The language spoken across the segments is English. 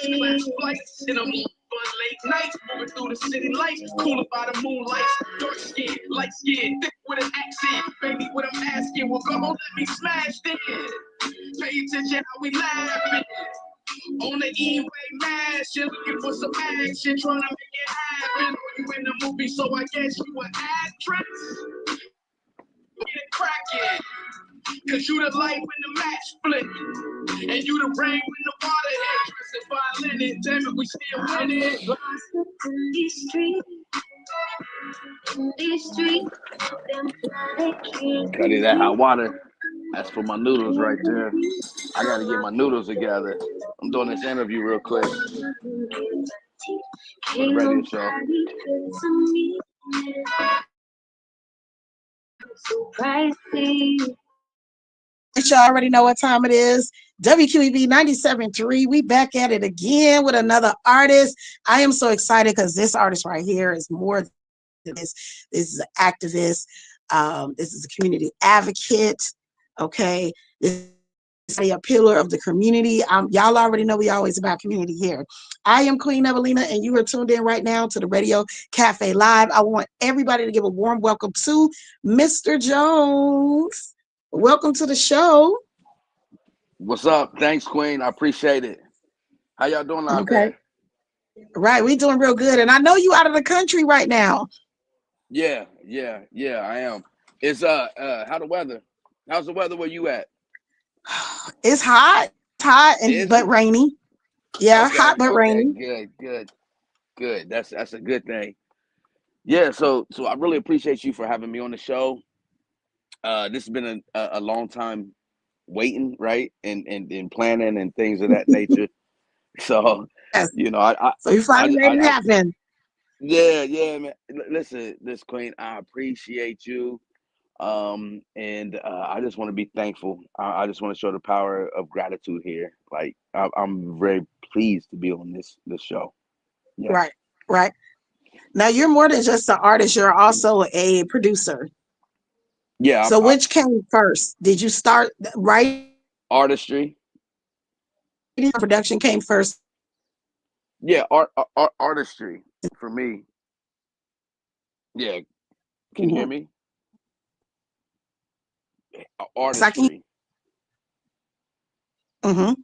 first class flights, and I'm on fun late nights, moving through the city lights, cooler by the moonlight, dark skin, light skin, thick with an accent, baby, what I'm asking, well, go let me smash then. Pay attention how we laughing. On the E-way mash, you're looking for some action, trying to make it happen. You in the movie, so I guess you an actress. Get it cracking, cause you the light when the match split, and you the rain when the water hit. Dressed in fine linen, damn it, we still winning. These streets, Cuddy, that hot water. That's for my noodles right there. I gotta get my noodles together. I'm doing this interview real quick for the radio show. You already know what time it is. WQEB 97.3. We back at it again with another artist. I am so excited because this artist right here is more than this. This is an activist. This is a community advocate. Okay. This is a pillar of the community. Y'all already know we always about community here. I am Queen Evelina, and you are tuned in right now to the Radio Cafe Live. I want everybody to give a warm welcome to Mr. Jones. Welcome to the show. What's up? Thanks, Queen. I appreciate it. How y'all doing out there? Right, we doing real good. And I know you out of the country right now. Yeah, I am. It's how the weather? How's the weather where you at? It's hot. It's hot and but rainy. Yeah, okay, hot but rainy. Good. That's a good thing. Yeah, so I really appreciate you for having me on the show. This has been a long time waiting, right? And planning and things of that nature. So, yes. You know, so you finally made it happen. Yeah, man. Listen, this Queen, I appreciate you. And I just want to be thankful. I just want to show the power of gratitude here. Like I'm very pleased to be on this show. Yes. Right. Now you're more than just an artist. You're also a producer. Yeah. So which came first? Did you start writing? Artistry. Production came first. Yeah, artistry for me. Yeah. Can you hear me? Artistry. The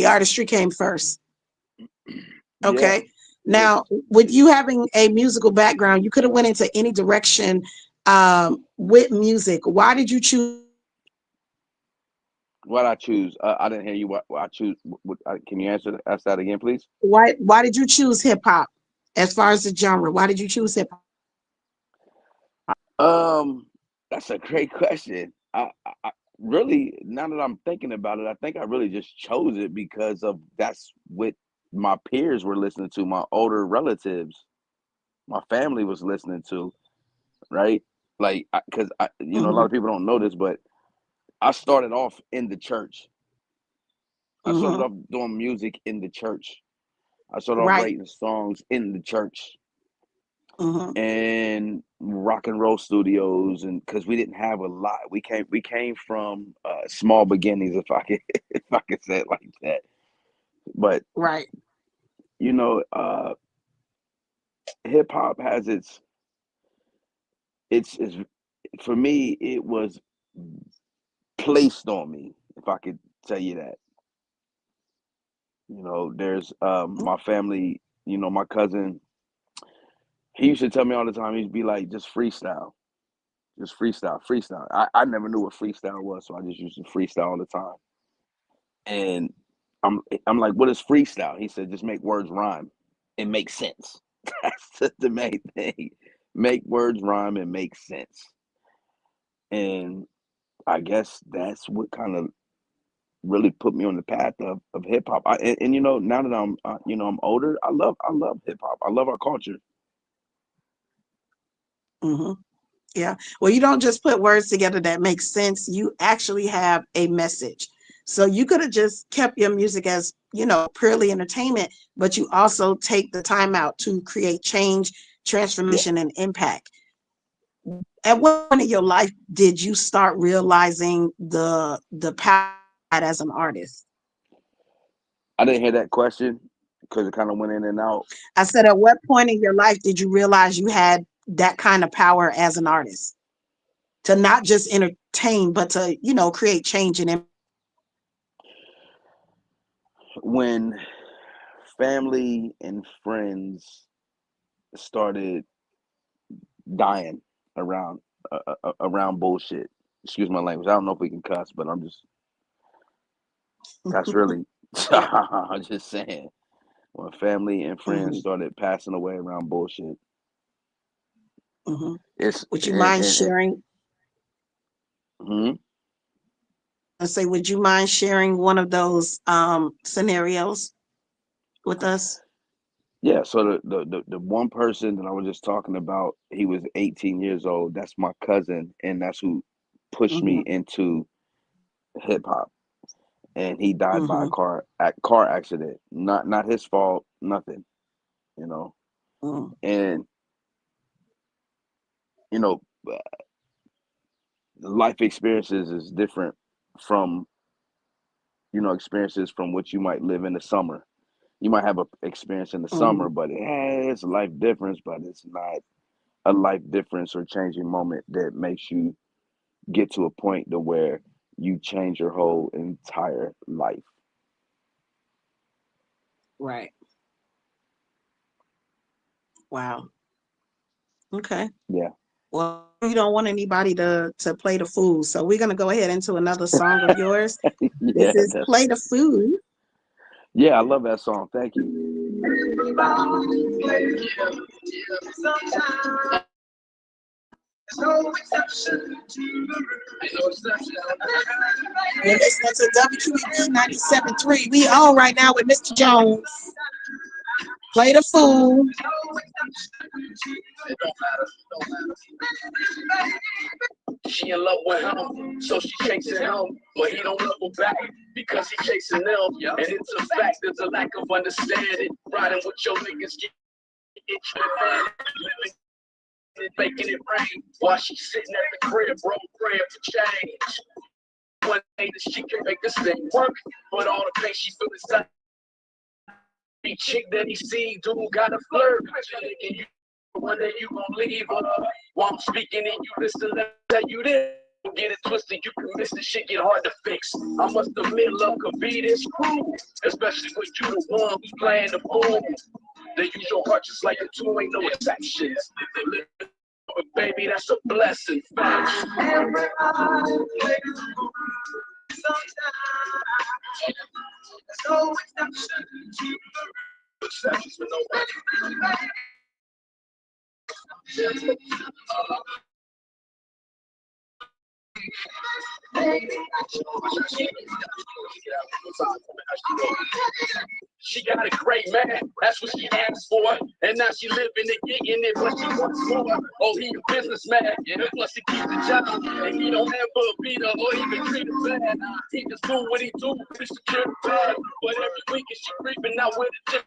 artistry came first. Okay. Yeah. Now, with you having a musical background, you could have went into any direction with music. Why did you choose? What I choose? I didn't hear you. What I choose? Can you ask that again, please? Why did you choose hip hop? As far as the genre, why did you choose hip hop? That's a great question. I really, now that I'm thinking about it, I think I really just chose it because of that's what my peers were listening to, my older relatives, my family was listening to, right? Like, because you know, a lot of people don't know this, but I started off in the church. I started off doing music in the church. I started off writing songs in the church. And rock and roll studios, and because we didn't have a lot, we came from small beginnings, if I could say it like that. But you know, hip hop has its for me, it was placed on me, if I could tell you that. You know, there's my family, you know, my cousin, he used to tell me all the time, he'd be like, just freestyle. Just freestyle. I never knew what freestyle was, so I just used to freestyle all the time. And I'm like, what is freestyle? He said, just make words rhyme and make sense. That's the main thing. Make words rhyme and make sense. And I guess that's what kind of really put me on the path of hip hop. And you know, now that I'm I'm older, I love hip hop. I love our culture. Yeah. Well, you don't just put words together that make sense. You actually have a message. So you could have just kept your music as, you know, purely entertainment, but you also take the time out to create change, transformation, and impact. At what point in your life did you start realizing the power as an artist? I didn't hear that question because it kind of went in and out. I said, at what point in your life did you realize you had that kind of power as an artist to not just entertain, but to, create change and When family and friends started dying around around bullshit. Excuse my language. I don't know if we can cuss, but that's really I'm just saying. When family and friends Mhm, started passing away around bullshit, mhm. it's Would you mind and sharing? hmm Would you mind sharing one of those scenarios with us? yeah. So the one person that I was just talking about, he was 18 years old. That's my cousin, and that's who pushed me Hmm. into hip hop. And he died by a Hmm. car accident. Not his fault. Nothing. You know. Hmm. And you know, life experiences is different from experiences from what you might live in the summer. You might have a experience in the Hmm. summer, but it's a life difference, but it's not a life difference or changing moment that makes you get to a point to where you change your whole entire life. Right. Wow. Okay. Yeah. Well, we don't want anybody to play the fool, so we're gonna go ahead into another song of yours. Yeah, This is that's "Play the Fool." yeah, I love that song. Thank you. No exception to the rule. No exception. You're listening to WQEB 97.3. We on right now with Mr. Jones. Play the fool. It don't matter. It don't matter. She in love with him, so she chasing him, but he don't love her back because he chasing them. And it's a fact, there's a lack of understanding. Riding with your niggas, get tripping, living it, making it rain while she sitting at the crib, bro, praying for change. One day that she can make this thing work, but all the pain she feel inside. Each chick that he see, dude gotta flirt. And you, one day you gon' leave her. While I'm speaking and you listen, let tell you this. Get it twisted, you can miss the shit, get hard to fix. I must admit, love could be this cruel, especially when you the one who's playing the fool. They use your heart just like the two, ain't no exceptions. But baby, that's a blessing. Facts. Everybody plays the fool sometimes. There's no exception to the rule. Exceptions for nobody. She got a great man, that's what she asked for. And now she living it, getting it, but she wants more. Oh, he a businessman, and plus he keeps the job. And he don't ever beat her or even treat her bad. He just do what he do, to secure the bag. But every weekend she creeping out with a tip.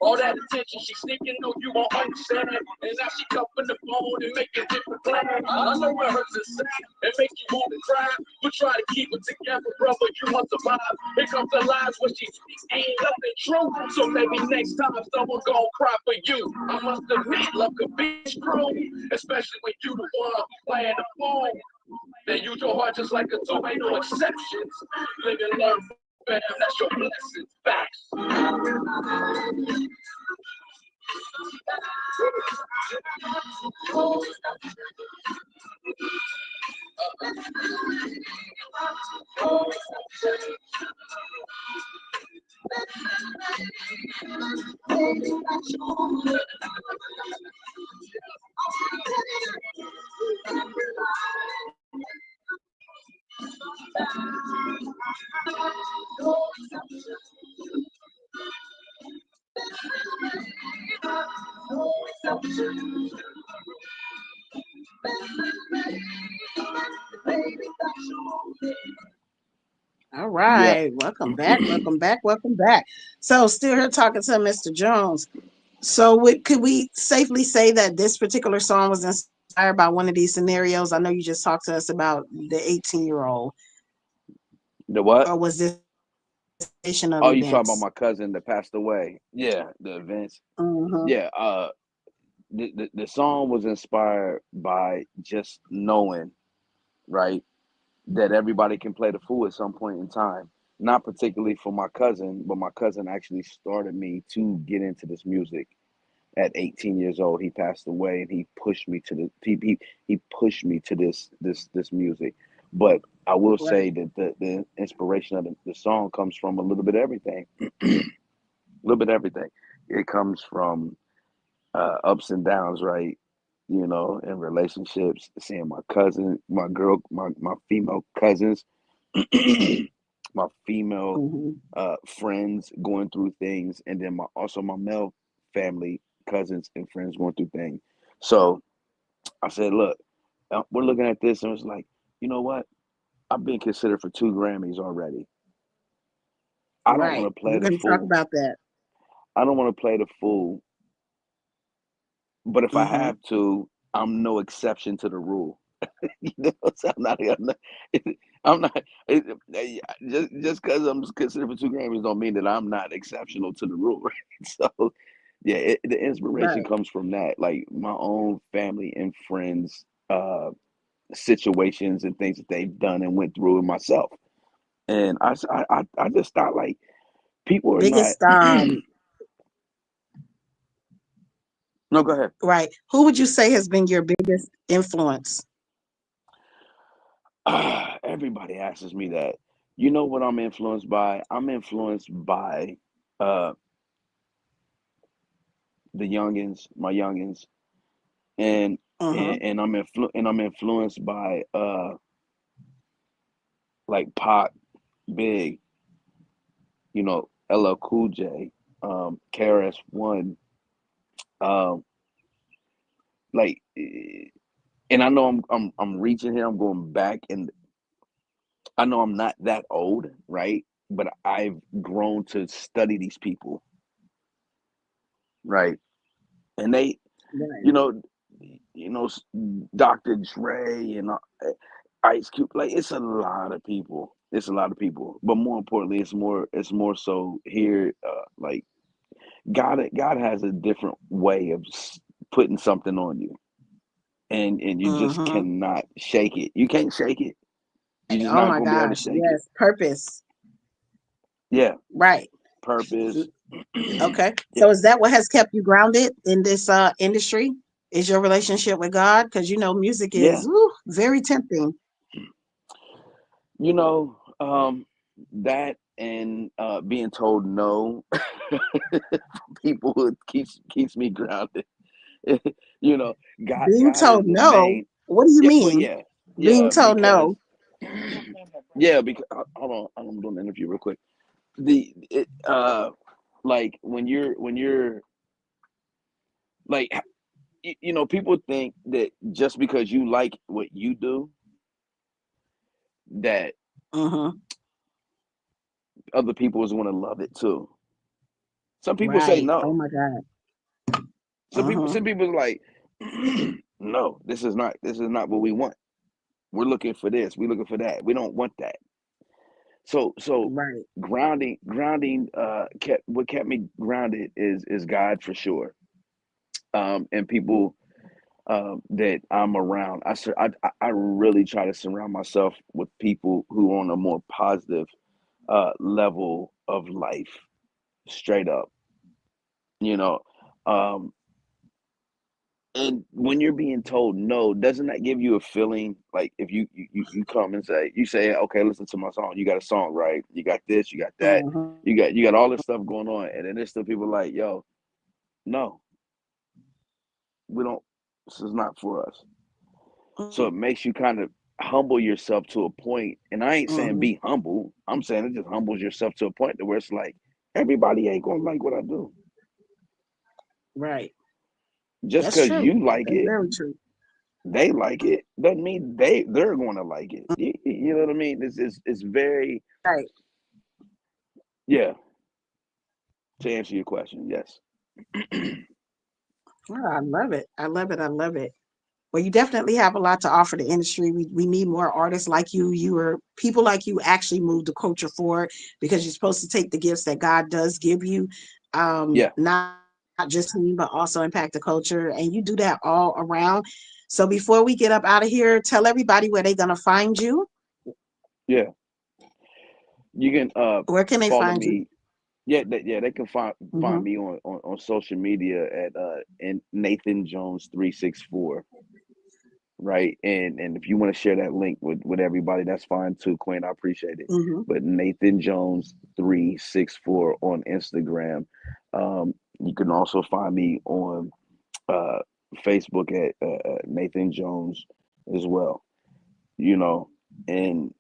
All that attention she seeking, no, you won't understand. And now she cuffing the phone and making different plans. I know it hurts inside and make you want to cry, but try to keep it together, brother. You must survive. Here comes the lies when she speaks, ain't nothing true. So maybe next time someone gon' cry for you. I must admit, love could be true, especially when you the one playing the phone. Then use your heart just like a two, ain't no exceptions. Live and learn, fam, that's your blessing. Facts. All Yeah. right. Welcome back. Welcome back. Welcome back. So, still here talking to Mr. Jones. So, could we safely say that this particular song was inspired by one of these scenarios? I know you just talked to us about the 18-year-old, The what? or was this manifestation of Oh, you talking about events. my cousin that passed away? Yeah, the events. Mm-hmm. Yeah, the song was inspired by just knowing, right, that everybody can play the fool at some point in time. Not particularly for my cousin, but my cousin actually started me to get into this music at 18 years old. He passed away, and he pushed me to he pushed me to this music. But I will say Right. that the inspiration of the song comes from a little bit of everything. A little bit of everything. It comes from ups and downs, right? You know, in relationships, seeing my cousin, my female cousins, my female Mm-hmm. friends going through things, and then also my male family, cousins and friends going through things. So I said, look, we're looking at this, and it's like, you know what? I've been considered for 2 Grammys already. I don't Right. want to play We're the going to talk fool. about that. I don't want to play the fool. But if I Mm-hmm. have to, I'm no exception to the rule. You know, so I'm not just because I'm considered for 2 Grammys don't mean that I'm not exceptional to the rule, right? So, yeah, the inspiration Right. comes from that, like my own family and friends, situations and things that they've done and went through, and myself. And I just thought like people are not. Biggest No, go ahead. right. Who would you say has been your biggest influence? Everybody asks me that. You know what I'm influenced by? I'm influenced by uh the youngins, my youngins, and Mm-hmm. I'm influenced by like Pac, Big, you know, LL Cool J, KRS-One, um, like, and I know I'm reaching here. I'm going back, and I know I'm not that old, right? But I've grown to study these people, right? And they, Right. you know, you know, Dr. Dre and Ice Cube. Like it's a lot of people. It's a lot of people. But more importantly, it's more so here. Like God has a different way of putting something on you, and you just Mm-hmm. cannot shake it. You can't shake it. You're just Oh not my gonna be able to gosh. shake it. Yes. Purpose. Yeah, Right. purpose. Okay. Yeah, So is that what has kept you grounded in this industry? Is your relationship with God? Because you know music yeah. is very tempting. You know, that and being told no, people who keeps me grounded. You know, Being God is told the no, main. what do you Yeah, well, mean? yeah, Being yeah, told because no. yeah, because hold on, I'm doing an interview real quick. Like when you're like you know, people think that just because you like what you do, that Mm-hmm. other people is going to love it too. Some people say Right. Oh no. my God. Some people, Mm-hmm. some people are like, no, this is not what we want. We're looking for this. We're looking for that. We don't want that. So Right. grounding what kept me grounded is God for sure. And people that I'm around. I really try to surround myself with people who are on a more positive level of life, straight up. You know, um, and when you're being told no, doesn't that give you a feeling like if you come and say, okay, listen to my song. You got a song, right? You got this, you got that, Mm-hmm. you got all this stuff going on, and then there's still people like, yo, no, we don't. This is not for us. So it makes you kind of humble yourself to a point. And I ain't saying Mm-hmm. be humble. I'm saying it just humbles yourself to a point to where it's like everybody ain't gonna like what I do. Right. Just That's because true. you like That's it, very true. they like it, doesn't mean they're going to like it. You know what I mean? It's very, Right. yeah. To answer your question, yes. Oh, I love it. I love it. I love it. Well, you definitely have a lot to offer the industry. We need more artists like you. People like you actually move the culture forward because you're supposed to take the gifts that God does give you, Yeah. not just me, but also impact the culture. And you do that all around. So before we get up out of here, tell everybody where they're gonna find you. Yeah. You can Where can they follow find you? me. They can find Hmm. me on social media at in Nathan Jones 364. Right. And if you want to share that link with everybody, that's fine too, Queen. I appreciate it. Hmm. But Nathan Jones 364 on Instagram. You can also find me on uh Facebook at Nathan Jones as well. You know, and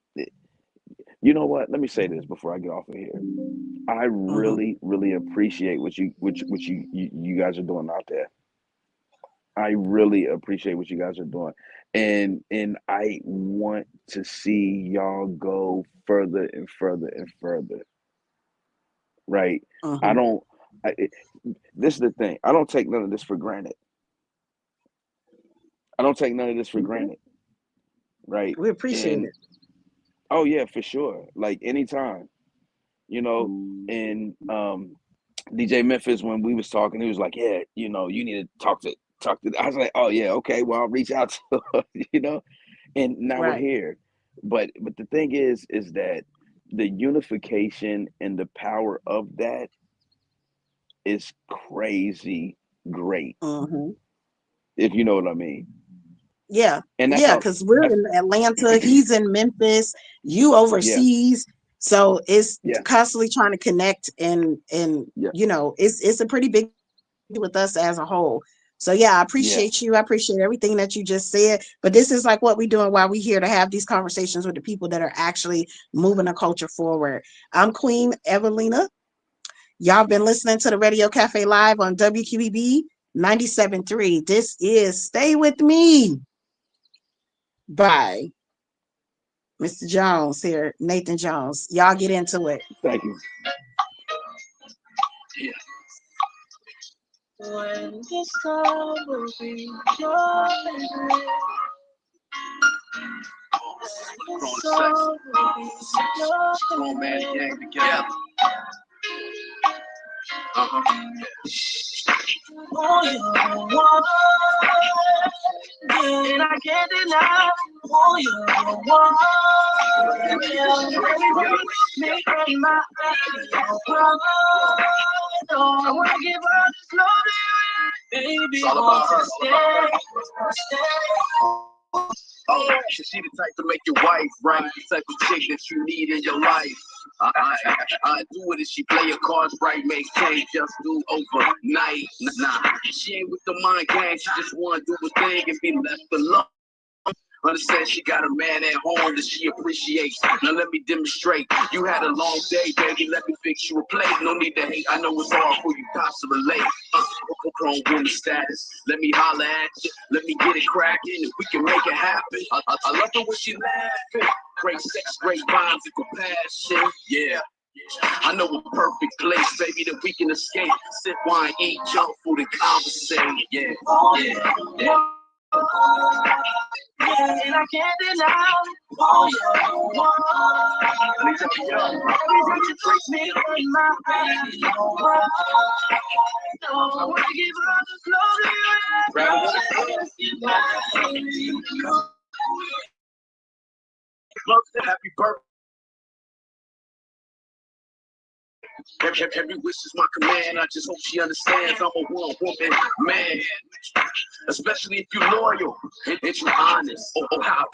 you know what? Let me say this before I get off of here. I Hmm. really, really appreciate what you guys are doing out there. I really appreciate what you guys are doing. And I want to see y'all go further and further and further. Right. I Hmm. don't I, it, this is the thing. I don't take none of this for granted. I don't take none of this for Okay. granted. Right. We appreciate And it. oh yeah, for sure. Like anytime, you know, and DJ Memphis, when we was talking, he was like, "Yeah, you need to talk to." I was like, "Oh yeah, okay. Well, I'll reach out to her," And now we're Right. here. But the thing is that the unification and the power of that is crazy great, Hmm. if you know what I mean. Yeah, And that's yeah, all. because we're That's in Atlanta, he's in Memphis, you yeah, overseas, so it's yeah, constantly trying to connect and yeah, it's a pretty big with us as a whole. So yeah, I yeah. appreciate you. I appreciate everything that you just said. But this is like what we're doing while we're here to have these conversations with the people that are actually moving the culture forward. I'm Queen Evelina. Y'all been listening to the Radio Cafe Live on WQEB 97.3. This is Stay With Me by Mr. Jones here, Nathan Jones. Y'all get into it. Thank you. When the sun will be your favorite, the sun will be your favorite. Together. Oh, you're the one, and I can't deny. Oh, you're the one, yeah. Make me my brother. I wanna give all this love to you, baby. Want to stay. Oh, she the type to make your wife, right? The type of chick that you need in your life. I do it if she play her cards right, make change just do overnight. Nah, she ain't with the mind game, she just wanna do a thing and be left alone. Understand she got a man at home that she appreciates. Now let me demonstrate. You had a long day, baby. Let me fix you a plate. No need to hate. I know it's hard for you, cops to relate. Grown woman status. Let me holler at you. Let me get it cracking. If we can make it happen. I love her when she laughing. Great sex, great vibes, and compassion. Yeah. I know a perfect place, baby, that we can escape. Sip wine, eat junk food, and conversate. Yeah, yeah, yeah. And I can't deny. Oh, yeah. Let me tell you, every time you treat me in my baby. Oh, I want to give all the glory. Happy birthday. Every wish is my command. I just hope she understands I'm a one-woman man. Especially if you're loyal and you're honest. Oh, how